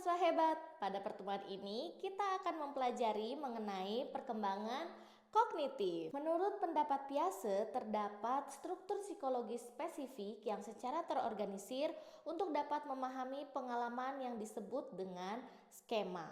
mahasiswa hebat, pada pertemuan ini kita akan mempelajari mengenai perkembangan kognitif. Menurut pendapat Piaget, terdapat struktur psikologis spesifik yang secara terorganisir untuk dapat memahami pengalaman yang disebut dengan skema.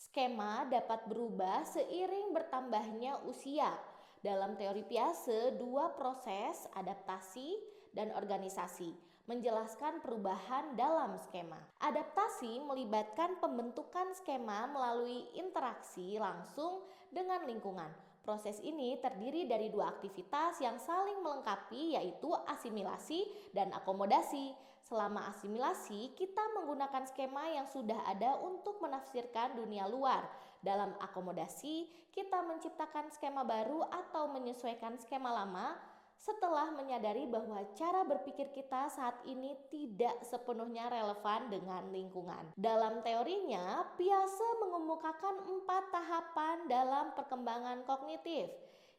Skema dapat berubah seiring bertambahnya usia. Dalam teori Piaget, dua proses adaptasi dan organisasi menjelaskan perubahan dalam skema. Adaptasi melibatkan pembentukan skema melalui interaksi langsung dengan lingkungan. Proses ini terdiri dari dua aktivitas yang saling melengkapi, yaitu asimilasi dan akomodasi. Selama asimilasi, kita menggunakan skema yang sudah ada untuk menafsirkan dunia luar. Dalam akomodasi, kita menciptakan skema baru atau menyesuaikan skema lama setelah menyadari bahwa cara berpikir kita saat ini tidak sepenuhnya relevan dengan lingkungan. Dalam teorinya, Piaget mengemukakan 4 tahapan dalam perkembangan kognitif.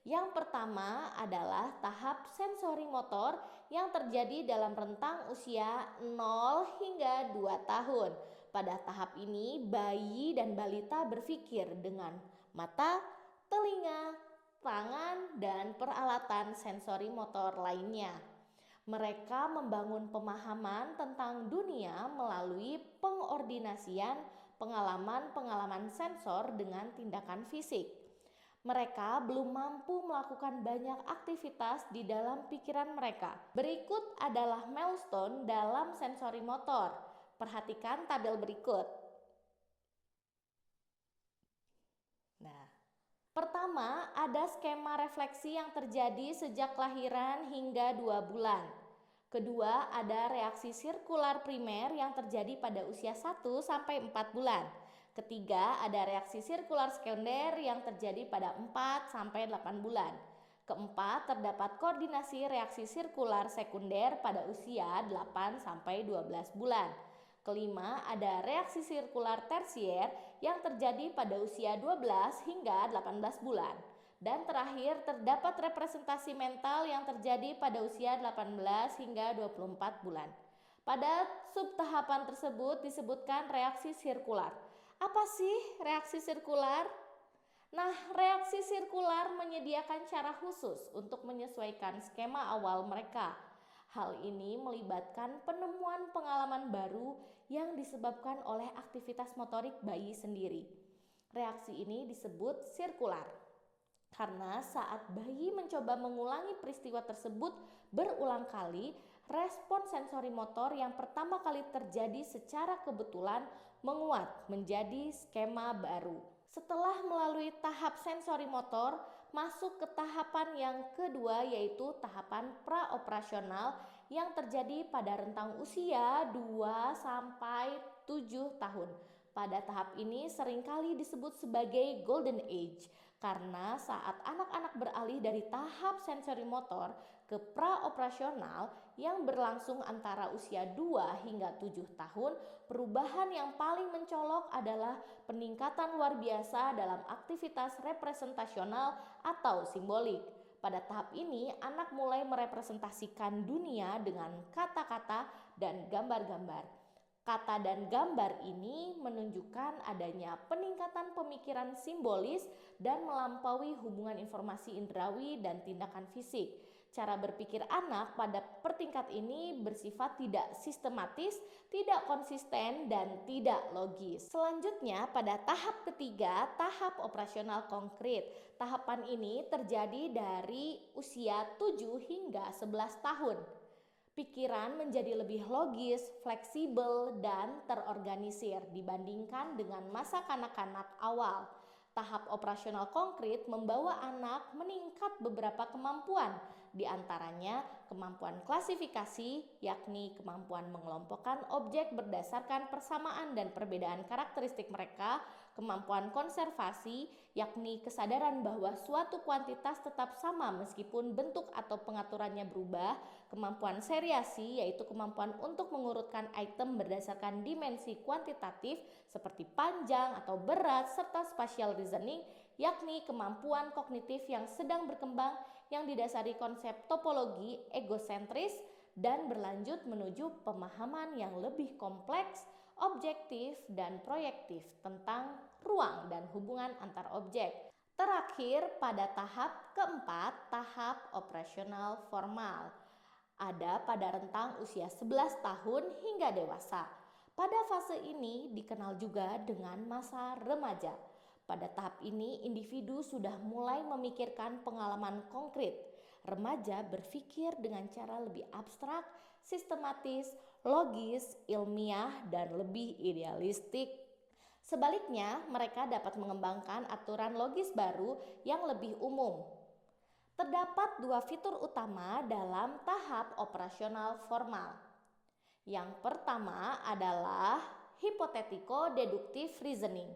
Yang pertama adalah tahap sensori motor yang terjadi dalam rentang usia 0 hingga 2 tahun. Pada tahap ini, bayi dan balita berpikir dengan mata, telinga, tangan, dan peralatan sensori motor lainnya. Mereka membangun pemahaman tentang dunia melalui pengordinasian pengalaman-pengalaman sensor dengan tindakan fisik. Mereka belum mampu melakukan banyak aktivitas di dalam pikiran mereka. Berikut adalah milestone dalam sensori motor. Perhatikan tabel berikut. Pertama, ada skema refleksi yang terjadi sejak kelahiran hingga 2 bulan. Kedua, ada reaksi sirkular primer yang terjadi pada usia 1 sampai 4 bulan. Ketiga, ada reaksi sirkular sekunder yang terjadi pada 4 sampai 8 bulan. Keempat, terdapat koordinasi reaksi sirkular sekunder pada usia 8 sampai 12 bulan. Kelima, ada reaksi sirkular tersier yang terjadi pada usia 12 hingga 18 bulan. Dan terakhir, terdapat representasi mental yang terjadi pada usia 18 hingga 24 bulan. Pada subtahapan tersebut disebutkan reaksi sirkular. Apa sih reaksi sirkular? Nah, reaksi sirkular menyediakan cara khusus untuk menyesuaikan skema awal mereka. Hal ini melibatkan penemuan pengalaman baru yang disebabkan oleh aktivitas motorik bayi sendiri. Reaksi ini disebut sirkular karena saat bayi mencoba mengulangi peristiwa tersebut berulang kali, respon sensori motor yang pertama kali terjadi secara kebetulan menguat menjadi skema baru. Setelah melalui tahap sensori motor, masuk ke tahapan yang kedua, yaitu tahapan praoperasional yang terjadi pada rentang usia 2 sampai 7 tahun. Pada tahap ini seringkali disebut sebagai golden age karena saat anak-anak beralih dari tahap sensori motor ke praoperasional yang berlangsung antara usia 2 hingga 7 tahun, perubahan yang paling mencolok adalah peningkatan luar biasa dalam aktivitas representasional atau simbolik. Pada tahap ini, anak mulai merepresentasikan dunia dengan kata-kata dan gambar-gambar. Kata dan gambar ini menunjukkan adanya peningkatan pemikiran simbolis dan melampaui hubungan informasi indrawi dan tindakan fisik. Cara berpikir anak pada pertingkat ini bersifat tidak sistematis, tidak konsisten, dan tidak logis. Selanjutnya, pada tahap ketiga, tahap operasional konkret. Tahapan ini terjadi dari usia 7 hingga 11 tahun. Pikiran menjadi lebih logis, fleksibel, dan terorganisir dibandingkan dengan masa kanak-kanak awal. Tahap operasional konkret membawa anak meningkat beberapa kemampuan, di antaranya kemampuan klasifikasi, yakni kemampuan mengelompokkan objek berdasarkan persamaan dan perbedaan karakteristik mereka, kemampuan konservasi, yakni kesadaran bahwa suatu kuantitas tetap sama meskipun bentuk atau pengaturannya berubah, kemampuan seriasi, yaitu kemampuan untuk mengurutkan item berdasarkan dimensi kuantitatif seperti panjang atau berat, serta spatial reasoning, yakni kemampuan kognitif yang sedang berkembang yang didasari konsep topologi egosentris dan berlanjut menuju pemahaman yang lebih kompleks, objektif, dan proyektif tentang ruang dan hubungan antar objek. Terakhir, pada tahap keempat, tahap operasional formal. Ada pada rentang usia 11 tahun hingga dewasa. Pada fase ini dikenal juga dengan masa remaja. Pada tahap ini, individu sudah mulai memikirkan pengalaman konkret. Remaja berpikir dengan cara lebih abstrak, sistematis, logis, ilmiah, dan lebih idealistik. Sebaliknya, mereka dapat mengembangkan aturan logis baru yang lebih umum. Terdapat dua fitur utama dalam tahap operasional formal. Yang pertama adalah hypothetical-deductive reasoning.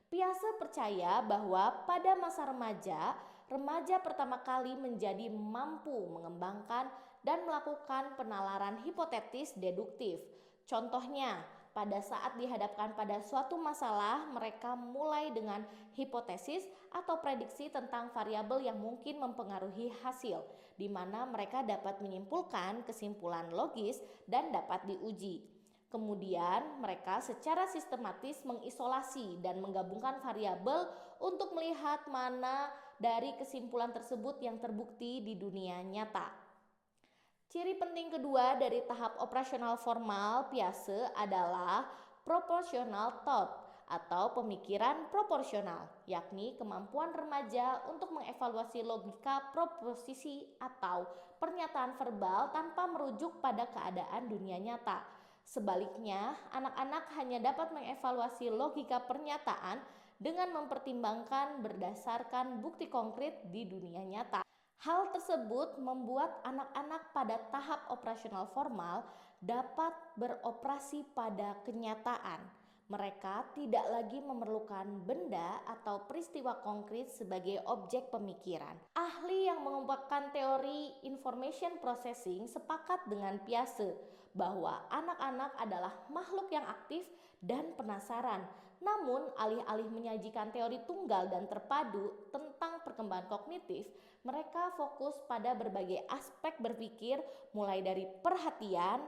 Piaget percaya bahwa pada masa remaja, remaja pertama kali menjadi mampu mengembangkan dan melakukan penalaran hipotetis deduktif. Contohnya, pada saat dihadapkan pada suatu masalah, mereka mulai dengan hipotesis atau prediksi tentang variabel yang mungkin mempengaruhi hasil, di mana mereka dapat menyimpulkan kesimpulan logis dan dapat diuji. Kemudian, mereka secara sistematis mengisolasi dan menggabungkan variabel untuk melihat mana dari kesimpulan tersebut yang terbukti di dunia nyata. Ciri penting kedua dari tahap operasional formal Piaget adalah proportional thought atau pemikiran proporsional, yakni kemampuan remaja untuk mengevaluasi logika proposisi atau pernyataan verbal tanpa merujuk pada keadaan dunia nyata. Sebaliknya, anak-anak hanya dapat mengevaluasi logika pernyataan dengan mempertimbangkan berdasarkan bukti konkret di dunia nyata. Hal tersebut membuat anak-anak pada tahap operasional formal dapat beroperasi pada kenyataan. Mereka tidak lagi memerlukan benda atau peristiwa konkret sebagai objek pemikiran. Ahli yang mengembangkan teori information processing sepakat dengan Piaget bahwa anak-anak adalah makhluk yang aktif dan penasaran. Namun, alih-alih menyajikan teori tunggal dan terpadu tentang perkembangan kognitif, mereka fokus pada berbagai aspek berpikir mulai dari perhatian,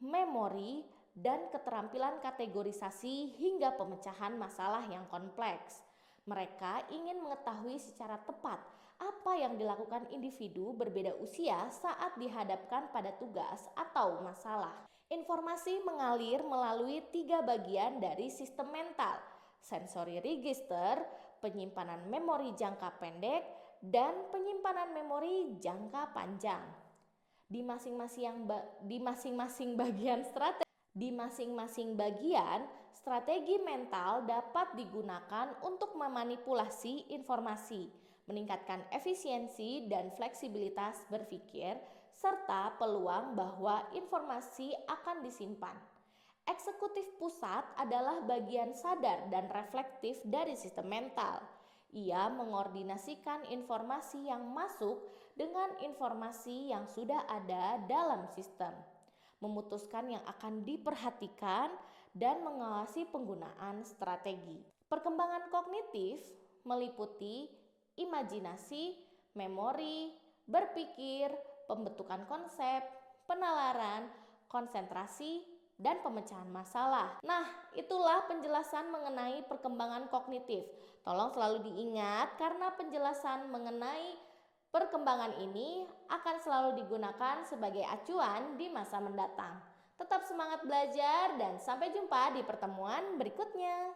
memori, dan keterampilan kategorisasi hingga pemecahan masalah yang kompleks. Mereka ingin mengetahui secara tepat apa yang dilakukan individu berbeda usia saat dihadapkan pada tugas atau masalah. Informasi mengalir melalui 3 bagian dari sistem mental: sensory register, penyimpanan memori jangka pendek, dan penyimpanan memori jangka panjang. Di masing-masing bagian, strategi mental dapat digunakan untuk memanipulasi informasi, meningkatkan efisiensi dan fleksibilitas berpikir, serta peluang bahwa informasi akan disimpan. Eksekutif pusat adalah bagian sadar dan reflektif dari sistem mental. Ia mengordinasikan informasi yang masuk dengan informasi yang sudah ada dalam sistem, memutuskan yang akan diperhatikan, dan mengawasi penggunaan strategi. Perkembangan kognitif meliputi imajinasi, memori, berpikir, pembentukan konsep, penalaran, konsentrasi, dan pemecahan masalah. Nah, itulah penjelasan mengenai perkembangan kognitif. Tolong selalu diingat karena penjelasan mengenai perkembangan ini akan selalu digunakan sebagai acuan di masa mendatang. Tetap semangat belajar dan sampai jumpa di pertemuan berikutnya.